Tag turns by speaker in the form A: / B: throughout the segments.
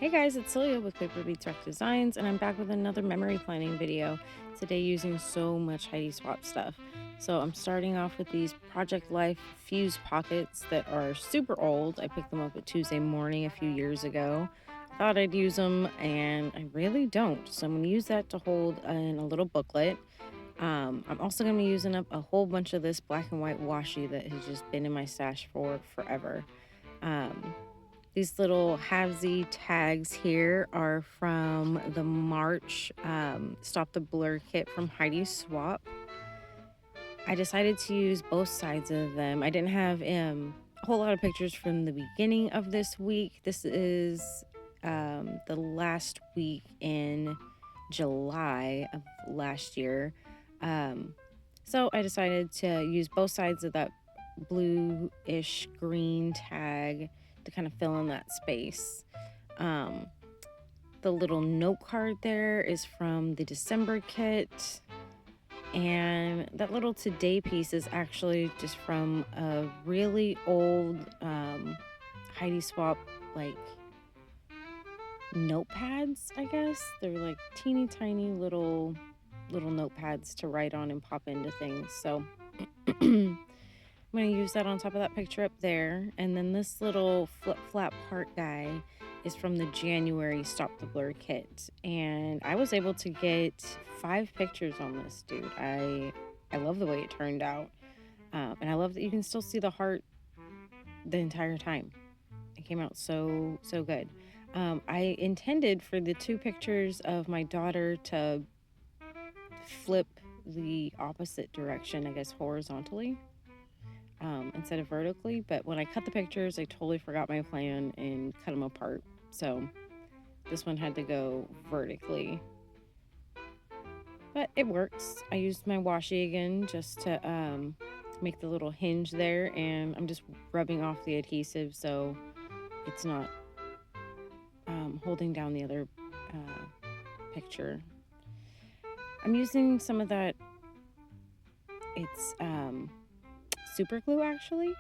A: Hey guys, it's Celia with Paper Beats Rock Designs, and I'm back with another memory planning video today using so much Heidi Swapp stuff. So I'm starting off with these Project Life fuse pockets that are super old. I picked them up at Tuesday morning a few years ago. Thought I'd use them, and I really don't. So I'm going to use that to hold in a little booklet. I'm also going to be using up a whole bunch of this black and white washi that has just been in my stash for forever. Um, these little halvesy tags here are from the March Stop the Blur kit from Heidi Swapp. I decided to use both sides of them. I didn't have a whole lot of pictures from the beginning of this week. This is the last week in July of last year. So I decided to use both sides of that bluish green tag to kind of fill in that space. The little note card there is from the December kit, and that little today piece is actually just from a really old Heidi Swapp like notepads, I guess. They're like teeny tiny little notepads to write on and pop into things. So I'm going to use that on top of that picture up there. And then this little flip-flap heart guy is from the January Stop the Blur kit. And I was able to get 5 pictures on this, dude. I love the way it turned out. And I love that you can still see the heart the entire time. It came out so good. I intended for the 2 pictures of my daughter to flip the opposite direction, I guess horizontally. Instead of vertically, but when I cut the pictures, I totally forgot my plan and cut them apart. So this one had to go vertically, but it works. I used my washi again just to make the little hinge there, and I'm just rubbing off the adhesive so it's not holding down the other picture. I'm using some of that. It's super glue actually,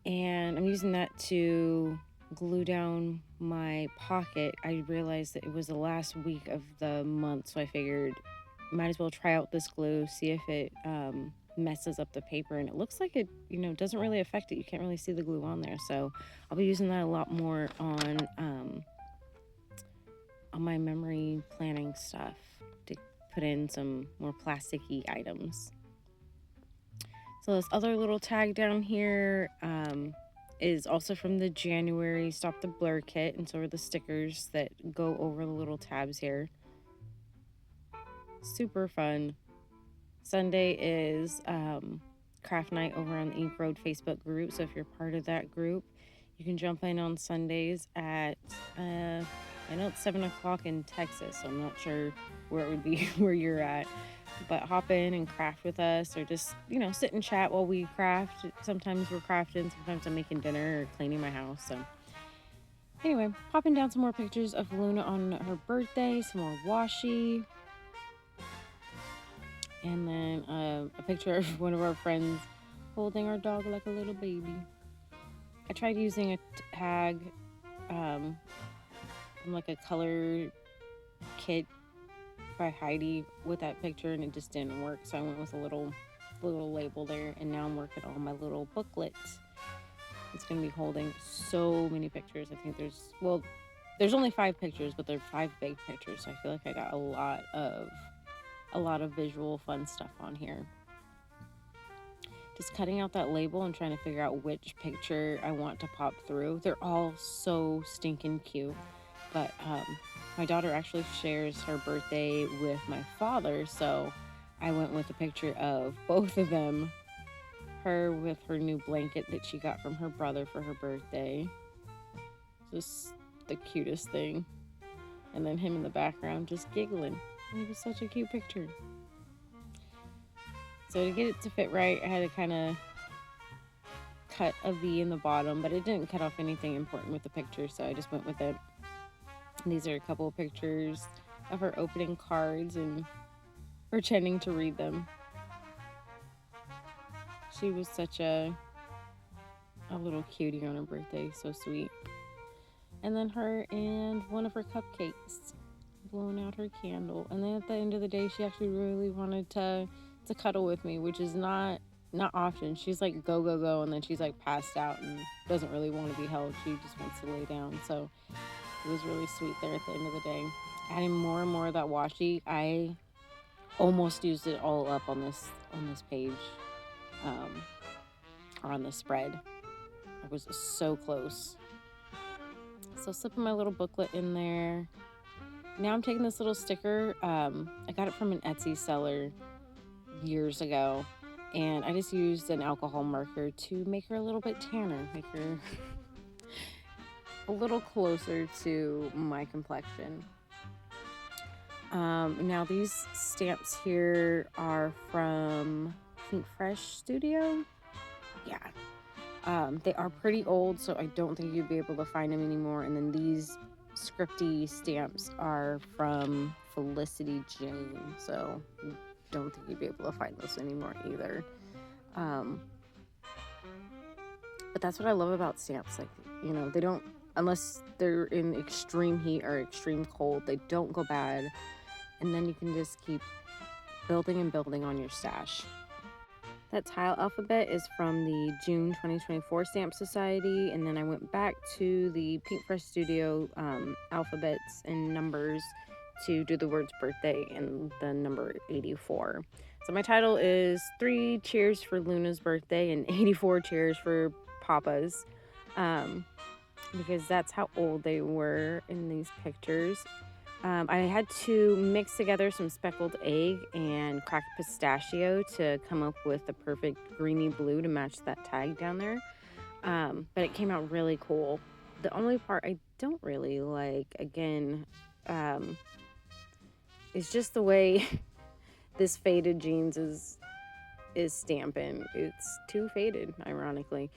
A: and I'm using that to glue down my pocket. I realized that it was the last week of the month, so I figured might as well try out this glue, see if it messes up the paper, and it looks like it doesn't really affect it. You can't really see the glue on there, so I'll be using that a lot more on my memory planning stuff to put in some more plasticky items. So this other little tag down here is also from the January Stop the Blur kit, and so are the stickers that go over the little tabs here. Super fun. Sunday is craft night over on the Ink Road Facebook group, so if you're part of that group, you can jump in on Sundays at, I know it's 7 o'clock in Texas, so I'm not sure where it would be where you're at. But hop in and craft with us, or just sit and chat while we craft. Sometimes we're crafting, sometimes I'm making dinner or cleaning my house. So anyway, popping down some more pictures of Luna on her birthday, some more washi, and then a picture of one of our friends holding our dog like a little baby. I tried using a tag from like a color kit by Heidi with that picture, and it just didn't work, so I went with a little label there, and now I'm working on my little booklet. It's going to be holding so many pictures. I think there's only 5 pictures, but they're 5 big pictures, so I feel like I got a lot of visual fun stuff on here. Just cutting out that label and trying to figure out which picture I want to pop through. They're all so stinking cute, but my daughter actually shares her birthday with my father, so I went with a picture of both of them. Her with her new blanket that she got from her brother for her birthday. Just the cutest thing. And then him in the background just giggling. It was such a cute picture. So to get it to fit right, I had to kind of cut a V in the bottom, but it didn't cut off anything important with the picture, so I just went with it. These are a couple of pictures of her opening cards and pretending to read them. She was such a little cutie on her birthday, so sweet. and then her and one of her cupcakes blowing out her candle. And then at the end of the day, she actually really wanted to cuddle with me, which is not often. She's like go go go, and then she's like passed out and doesn't really want to be held. She just wants to lay down. So it was really sweet there at the end of the day. Adding more and more of that washi, I almost used it all up on this page, um, or on the spread. I was so close. So slipping my little booklet in there. Now I'm taking this little sticker. I got it from an Etsy seller years ago, and I just used an alcohol marker to make her a little bit tanner, make her a little closer to my complexion. Now these stamps here are from Pinkfresh Studio. Yeah. They are pretty old, so I don't think you'd be able to find them anymore. And then these scripty stamps are from Felicity Jane, so don't think you'd be able to find those anymore either. But that's what I love about stamps. Like, you know, they don't, unless they're in extreme heat or extreme cold, they don't go bad. And then you can just keep building and building on your stash. That tile alphabet is from the June 2024 Stamp Society, and then I went back to the Pinkfresh Studio alphabets and numbers to do the words birthday and the number 84. So my title is 3 cheers for Luna's birthday and 84 cheers for Papa's, because that's how old they were in these pictures. I had to mix together some speckled egg and cracked pistachio to come up with the perfect greeny blue to match that tag down there. But it came out really cool. The only part I don't really like, again, is just the way this faded jeans is stamping. It's too faded, ironically.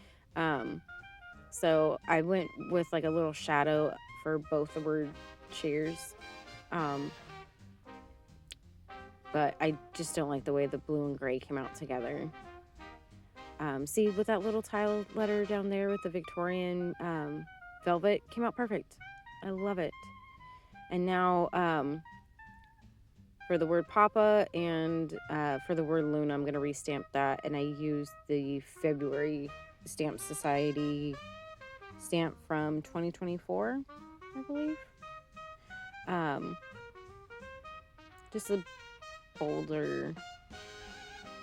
A: So I went with like a little shadow for both the word cheers. But I just don't like the way the blue and gray came out together. See, with that little tile letter down there with the Victorian velvet, came out perfect. I love it. And now for the word Papa and for the word Luna, I'm going to restamp that. And I used the February Stamp Society stamp from 2024, I believe. Just a bolder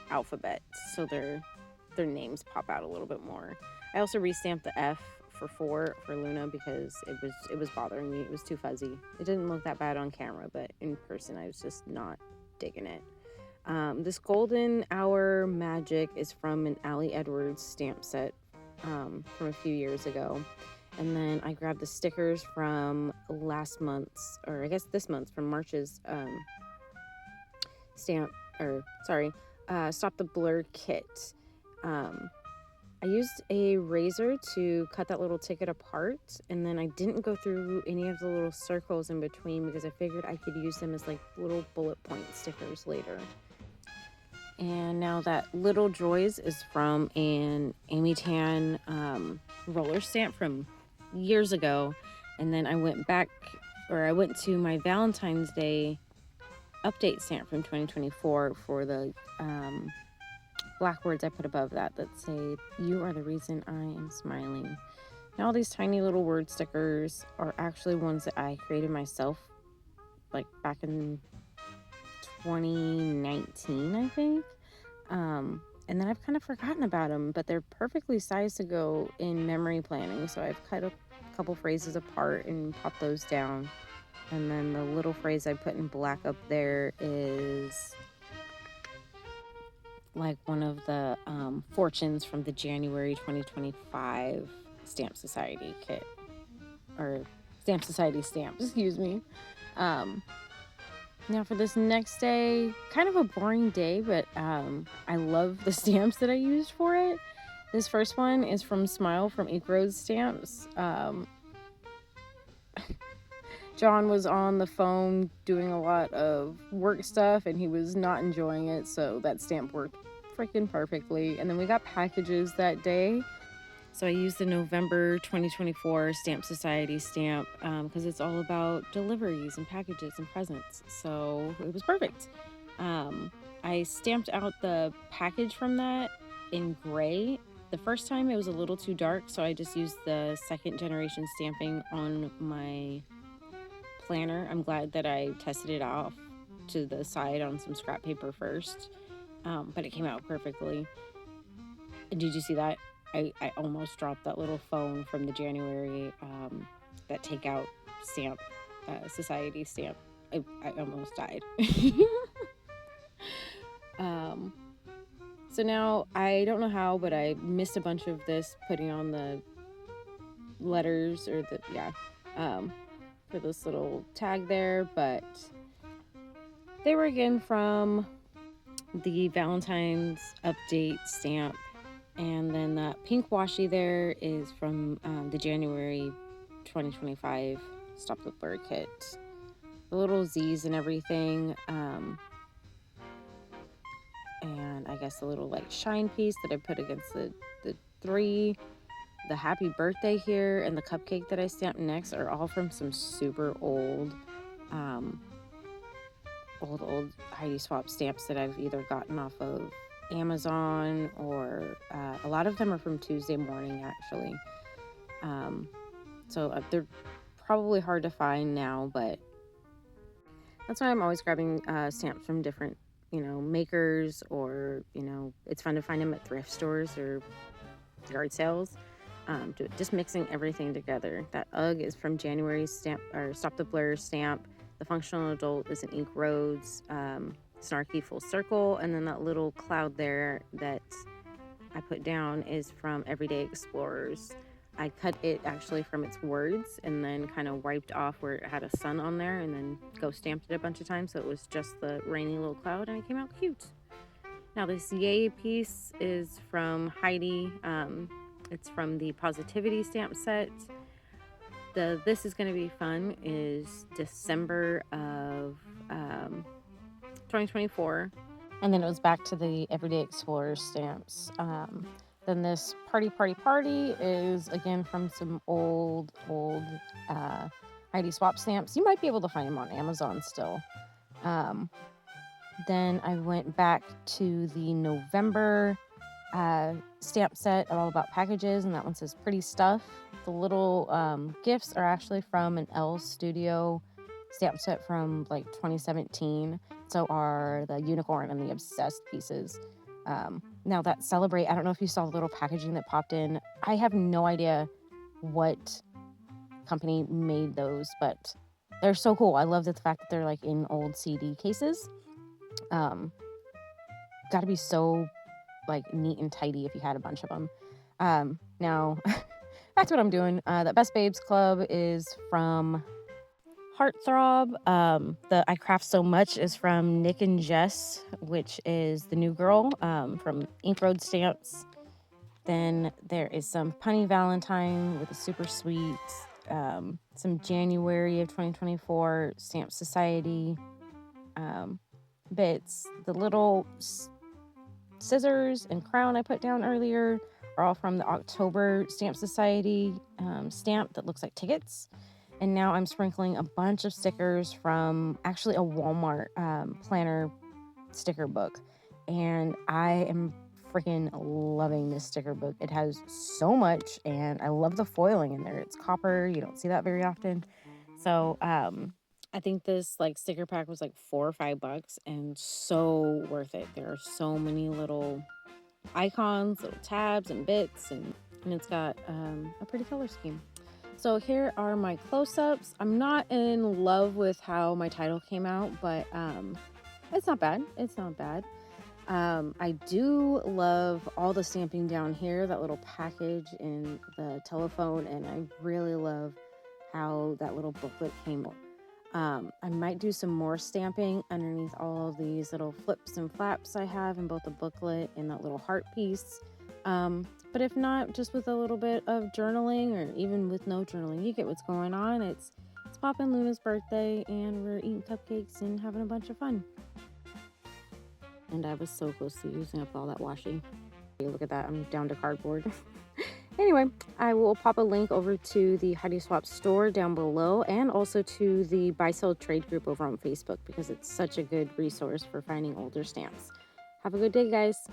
A: alphabet, so their names pop out a little bit more. I also restamped the F for 4 for Luna because it was bothering me. It was too fuzzy. It didn't look that bad on camera, but in person I was just not digging it. This Golden Hour Magic is from an Allie Edwards stamp set from a few years ago. And then I grabbed the stickers from last month's, or I guess this month's, from March's Stop the Blur kit. I used a razor to cut that little ticket apart, and then I didn't go through any of the little circles in between because I figured I could use them as like little bullet point stickers later. And now that Little Joys is from an Amy Tan roller stamp from years ago. And then I went to my Valentine's Day update stamp from 2024 for the black words I put above that say, "You are the reason I am smiling." Now all these tiny little word stickers are actually ones that I created myself, like back in 2019, I think. And then I've kind of forgotten about them, but they're perfectly sized to go in memory planning. So I've cut a couple phrases apart and popped those down. And then the little phrase I put in black up there is like one of the fortunes from the January 2025 Stamp Society kit, or Stamp Society stamps, excuse me. Now for this next day, kind of a boring day, but I love the stamps that I used for it. This first one is from Smile from Ink Rose Stamps. John was on the phone doing a lot of work stuff and he was not enjoying it, so that stamp worked freaking perfectly. And then we got packages that day. So I used the November 2024 Stamp Society stamp because it's all about deliveries and packages and presents. So it was perfect. I stamped out the package from that in gray. The first time it was a little too dark, so I just used the second generation stamping on my planner. I'm glad that I tested it off to the side on some scrap paper first, but it came out perfectly. Did you see that? I almost dropped that little phone from the January, that takeout stamp, society stamp. I almost died. um, so now I don't know how, but I missed a bunch of this putting on the letters or for this little tag there, but they were again from the Valentine's update stamp. And then that pink washi there is from the January 2025 Stop the Blur kit. The little Z's and everything. And I guess a little like shine piece that I put against the three. The happy birthday here and the cupcake that I stamped next are all from some super old Heidi Swapp stamps that I've either gotten off of Amazon or a lot of them are from Tuesday morning actually. So they're probably hard to find now, but that's why I'm always grabbing stamps from different makers, or it's fun to find them at thrift stores or yard sales. Just mixing everything together. That UGG is from January's stamp, or Stop the Blur stamp. The Functional Adult is an Ink Roads Snarky Full Circle, and then that little cloud there that I put down is from Everyday Explorers. I cut it actually from its words and then kind of wiped off where it had a sun on there, and then ghost stamped it a bunch of times so it was just the rainy little cloud, and it came out cute. Now this Yay piece is from Heidi. It's from the Positivity stamp set. This is going to be fun is December of 2024. And then it was back to the Everyday Explorer stamps. Then this Party is again from some old Heidi Swapp stamps. You might be able to find them on Amazon still. Then I went back to the November stamp set all about packages, and that one says Pretty Stuff. The little gifts are actually from an L Studio stamp set from like 2017. So are the unicorn and the obsessed pieces. Now that Celebrate, I don't know if you saw the little packaging that popped in. I have no idea what company made those, but they're so cool. I love the fact that they're like in old CD cases. Got to be so like neat and tidy if you had a bunch of them. Now back to what I'm doing. The Best Babes Club is from Heartthrob. The I Craft So Much is from Nick and Jess, which is the new girl from Ink Road Stamps. Then there is some Punny Valentine with a super sweet, some January of 2024 Stamp Society bits. The little scissors and crown I put down earlier are all from the October Stamp Society stamp that looks like tickets. And now I'm sprinkling a bunch of stickers from actually a Walmart planner sticker book. And I am freaking loving this sticker book. It has so much, and I love the foiling in there. It's copper. You don't see that very often. So I think this like sticker pack was like $4 or $5 and so worth it. There are so many little icons, little tabs and bits, and it's got a pretty color scheme. So here are my close-ups. I'm not in love with how my title came out, but it's not bad. It's not bad. I do love all the stamping down here, that little package in the telephone, and I really love how that little booklet came out. I might do some more stamping underneath all of these little flips and flaps I have in both the booklet and that little heart piece. But if not, just with a little bit of journaling, or even with no journaling, you get what's going on. It's Pop and Luna's birthday, and we're eating cupcakes and having a bunch of fun. And I was so close to using up all that washi. Look at that, I'm down to cardboard. Anyway, I will pop a link over to the Heidi Swap store down below and also to the Buy Sell Trade group over on Facebook because it's such a good resource for finding older stamps. Have a good day, guys.